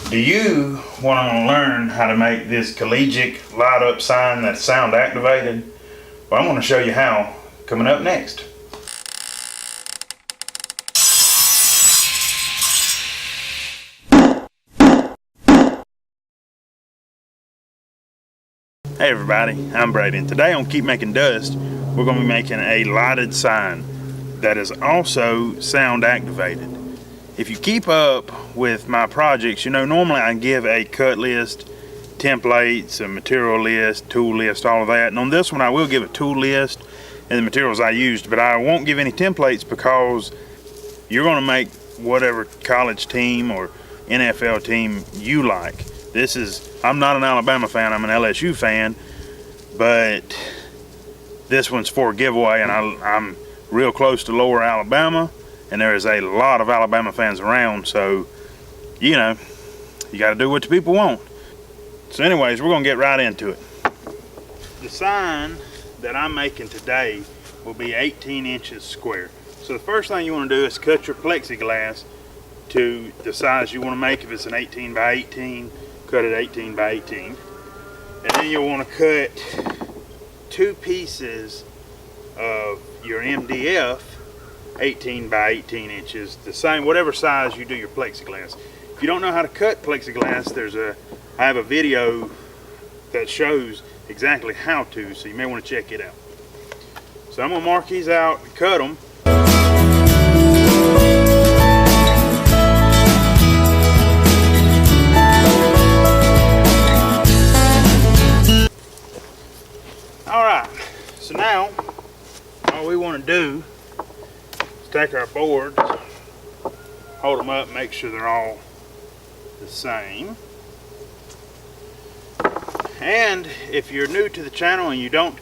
Do you want to learn how to make this collegiate light up sign that's sound activated? Well, I'm going to show you how coming up next. Hey everybody, I'm Brady, and today on Keep Making Dust, we're going to be making a lighted sign that is also sound activated. If you keep up with my projects, you know normally I give a cut list, templates, a material list, tool list, all of that. And on this one I will give a tool list and the materials I used, but I won't give any templates because you're going to make whatever college team or NFL team you like. I'm not an Alabama fan, I'm an LSU fan, but this one's for a giveaway, and I'm real close to Lower Alabama, and there is a lot of Alabama fans around, so you know, you got to do what the people want. So anyways, we're going to get right into it. The sign that I'm making today will be 18 inches square. So the first thing you want to do is cut your plexiglass to the size you want to make. If it's an 18 by 18, cut it 18 by 18. And then you'll want to cut 2 pieces of your MDF 18 by 18 inches, the same whatever size you do your plexiglass. If you don't know how to cut plexiglass, I have a video that shows exactly how to, so you may want to check it out. So I'm going to mark these out and cut them. Alright, so now all we want to do is take our boards, hold them up, make sure they're all the same. And if you're new to the channel and you don't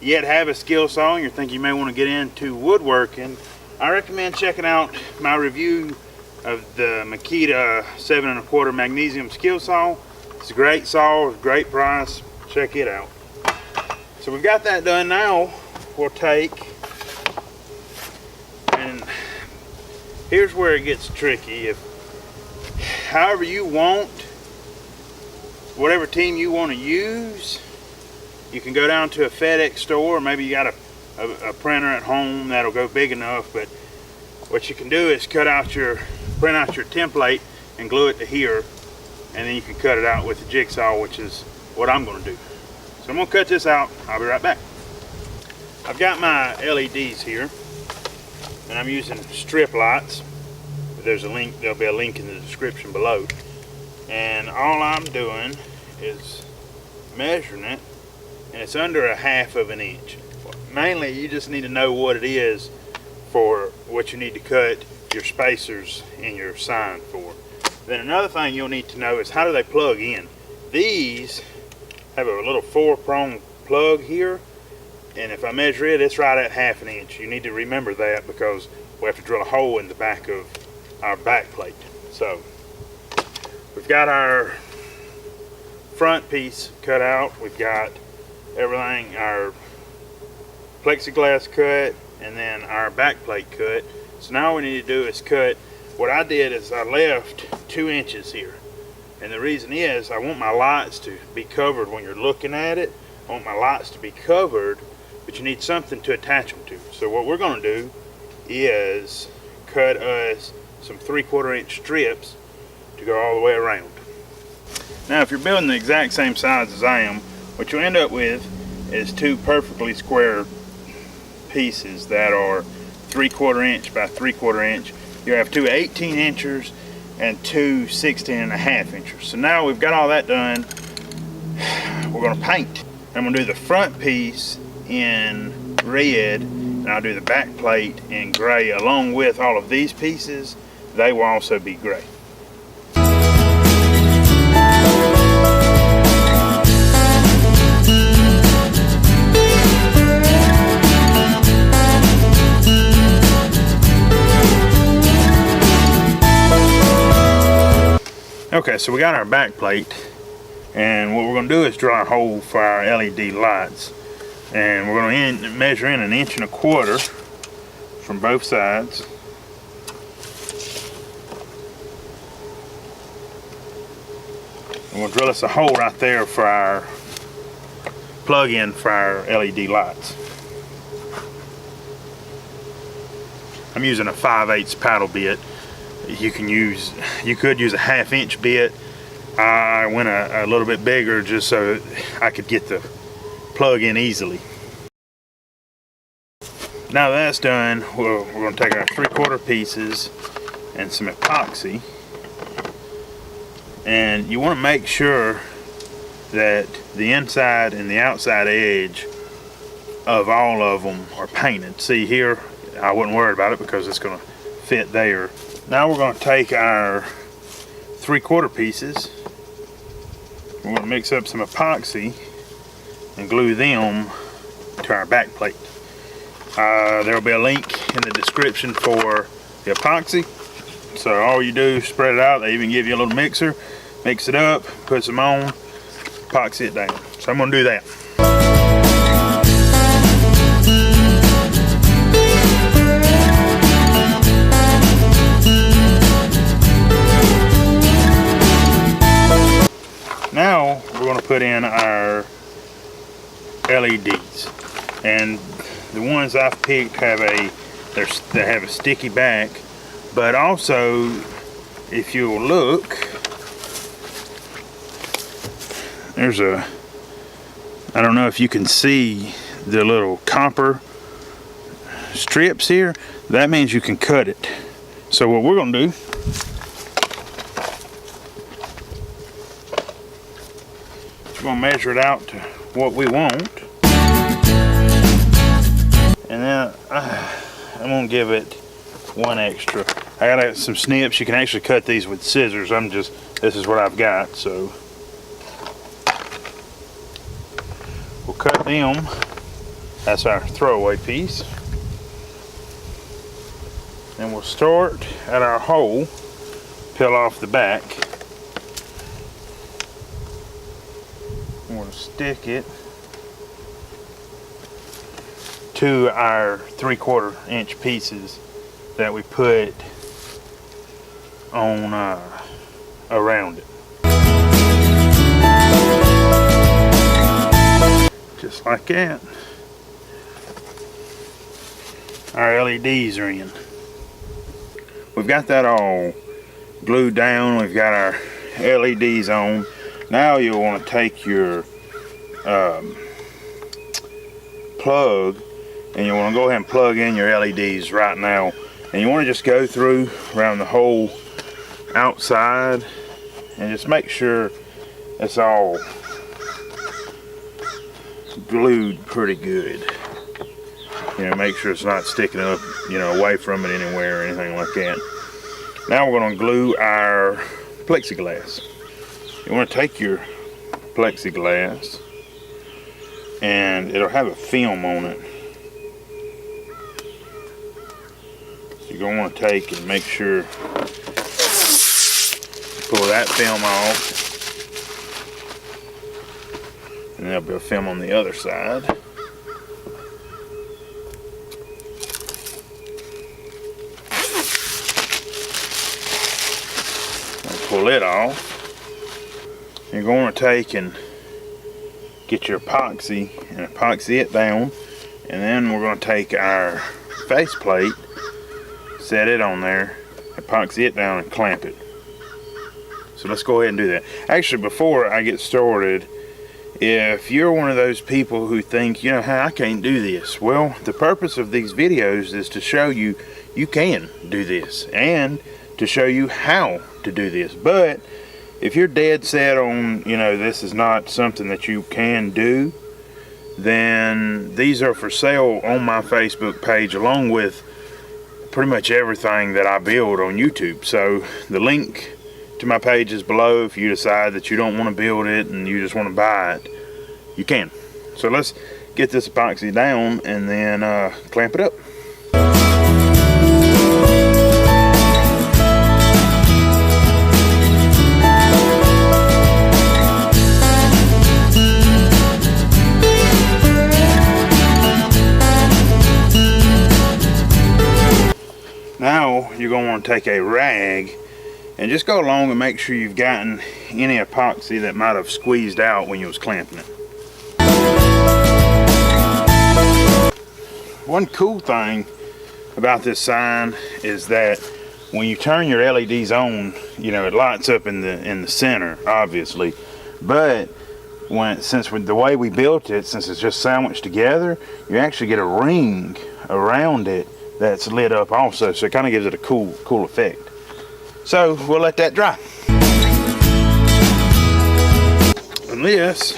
yet have a skill saw and you think you may want to get into woodworking, I recommend checking out my review of the Makita 7 1/4 magnesium skill saw. It's a great saw, it's a great price, check it out. So we've got that done. Now we'll take, and here's where it gets tricky. However you want, whatever team you want to use, you can go down to a FedEx store, or maybe you got a printer at home that'll go big enough. But what you can do is print out your template and glue it to here, and then you can cut it out with the jigsaw, which is what I'm going to do. So I'm going to cut this out. I'll be right back. I've got my LEDs here, and I'm using strip lights. There's a link, there'll be a link in the description below. And all I'm doing is measuring it, and it's under 1/2 of an inch. Mainly you just need to know what it is for what you need to cut your spacers in your sign for. Then another thing you'll need to know is how do they plug in. These have a little 4-prong plug here, and if I measure it, it's right at 1/2 an inch. You need to remember that because we have to drill a hole in the back of our back plate. So we've got our front piece cut out, we've got everything, our plexiglass cut, and then our back plate cut. So now all we need to do is cut. What I did is I left 2 inches here. And the reason is I want my lights to be covered when you're looking at it. I want my lights to be covered, but you need something to attach them to. So what we're going to do is cut us some 3/4 inch strips to go all the way around. Now if you're building the exact same size as I am, what you'll end up with is 2 perfectly square pieces that are 3/4 inch by 3/4 inch. You'll have 2 18 inchers and 2 16.5 inchers. So now we've got all that done, we're going to paint. I'm going to do the front piece in red, and I'll do the back plate in gray. Along with all of these pieces, they will also be gray. Okay, so we got our back plate, and what we're going to do is draw a hole for our LED lights, and we're going to measure in 1.25 inches from both sides. And we'll drill us a hole right there for our plug-in for our LED lights. I'm using a 5/8 paddle bit. You could use a 1/2 inch bit. I went a little bit bigger just so I could get the plug in easily. Now that's done, we're going to take our 3/4 pieces and some epoxy, and you want to make sure that the inside and the outside edge of all of them are painted. See here, I wouldn't worry about it because it's going to fit there. Now we're going to take our 3/4 pieces, we're going to mix up some epoxy and glue them to our back plate. There will be a link in the description for the epoxy. So all you do is spread it out. They even give you a little mixer. Mix it up, put some on, epoxy it down. So I'm going to do that. Now we're going to put in our LEDs, and the ones I've picked have they have a sticky back, but also if you'll look, there's I don't know if you can see the little copper strips here. That means you can cut it. So what we're going to do, we're going to measure it out to what we want, and then I'm going to give it one extra. I got some snips. You can actually cut these with scissors. This is what I've got, so we'll cut them. That's our throwaway piece. And we'll start at our hole, peel off the back. I'm going to stick it to our 3/4 inch pieces that we put on around it. Just like that. Our LEDs are in. We've got that all glued down. We've got our LEDs on. Now you'll want to take your plug, and you want to go ahead and plug in your LEDs right now. And you want to just go through around the whole outside and just make sure it's all glued pretty good. You know, make sure it's not sticking up, you know, away from it anywhere or anything like that. Now we're going to glue our plexiglass. You want to take your plexiglass, and it'll have a film on it. So you're going to want to take and make sure, pull that film off, and there'll be a film on the other side. Pull it off. You're going to take and get your epoxy and epoxy it down, and then we're going to take our face plate, set it on there, epoxy it down, and clamp it. So let's go ahead and do that. Actually, before I get started, if you're one of those people who think, you know, hey, I can't do this, well, the purpose of these videos is to show you you can do this, and to show you how to do this. But if you're dead set on, you know, this is not something that you can do, then these are for sale on my Facebook page, along with pretty much everything that I build on YouTube. So the link to my page is below. If you decide that you don't want to build it and you just want to buy it, you can. So let's get this epoxy down and then clamp it up. Now you're going to want to take a rag And just go along and make sure you've gotten any epoxy that might have squeezed out when you was clamping it. One cool thing about this sign is that when you turn your LEDs on, you know, it lights up in the center, obviously. But since the way we built it, since it's just sandwiched together, you actually get a ring around it that's lit up also, so it kind of gives it a cool effect. So we'll let that dry. And this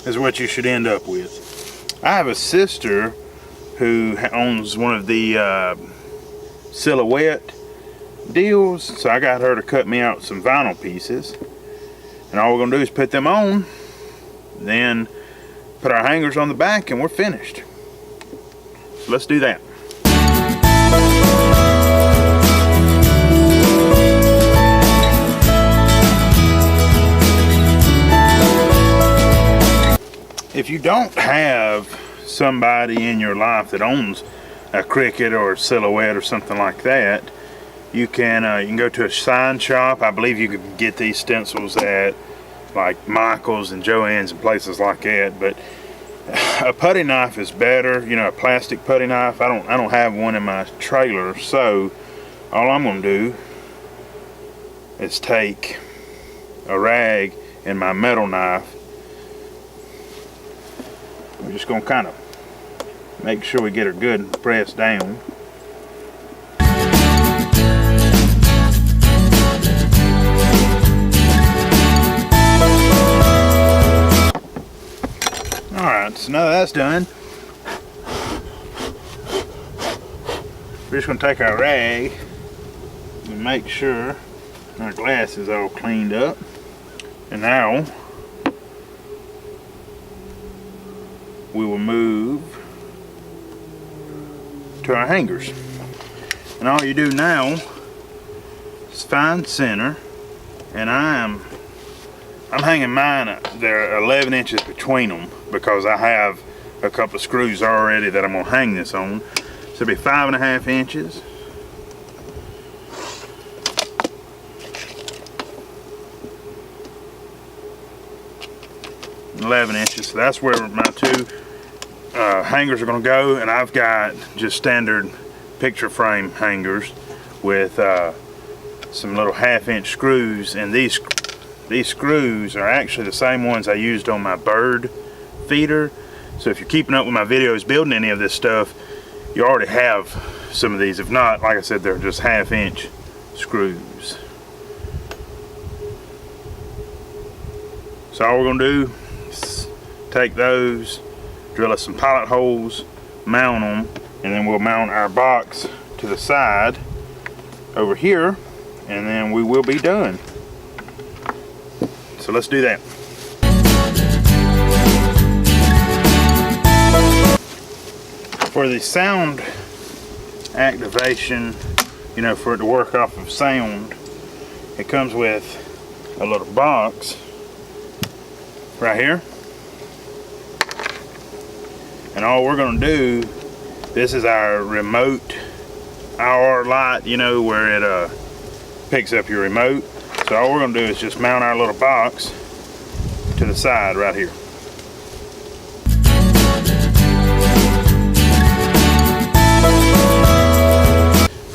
is what you should end up with. I have a sister who owns one of the silhouette deals, so I got her to cut me out some vinyl pieces, and all we're gonna do is put them on, then put our hangers on the back, and we're finished. So let's do that. If you don't have somebody in your life that owns a Cricut or a Silhouette or something like that, you can go to a sign shop. I believe you can get these stencils at like Michael's and Joann's and places like that. But a putty knife is better. You know, a plastic putty knife. I don't have one in my trailer, so all I'm gonna do is take a rag and my metal knife. We're just gonna kind of make sure we get her good and pressed down. Alright, so now that's done, we're just gonna take our rag and make sure our glass is all cleaned up. And now we will move to our hangers. And all you do now is find center, and I'm hanging mine, they're 11 inches between them because I have a couple of screws already that I'm going to hang this on. So it'll be 5.5 inches. And 11 inches, so that's where my two hangers are going to go. And I've got just standard picture frame hangers with some little 1/2-inch screws, and these screws are actually the same ones I used on my bird feeder. So if you're keeping up with my videos building any of this stuff, you already have some of these. If not, like I said, they're just 1/2-inch screws. So all we're going to do is take those, drill us some pilot holes, mount them, and then we'll mount our box to the side over here, and then we will be done. So let's do that. For the sound activation, you know, for it to work off of sound, it comes with a little box right here. And all we're going to do, this is our remote IR light, you know, where it picks up your remote. So all we're going to do is just mount our little box to the side right here.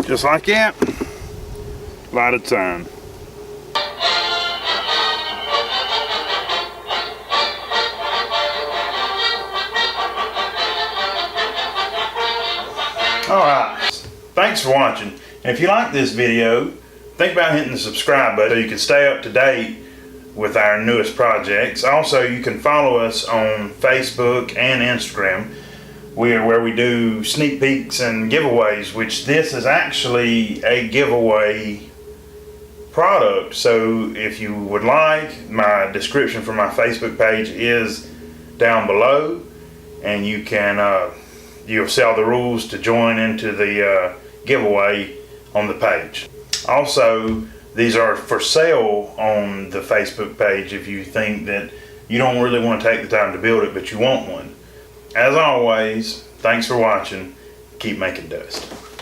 Just like that, lighted sign. Alright, thanks for watching. And if you like this video, think about hitting the subscribe button so you can stay up to date with our newest projects. Also, you can follow us on Facebook and Instagram, where we do sneak peeks and giveaways, which this is actually a giveaway product. So if you would like, my description for my Facebook page is down below, and you can you'll see all the rules to join into the giveaway on the page. Also, these are for sale on the Facebook page if you think that you don't really want to take the time to build it but you want one. As always, thanks for watching. Keep making dust.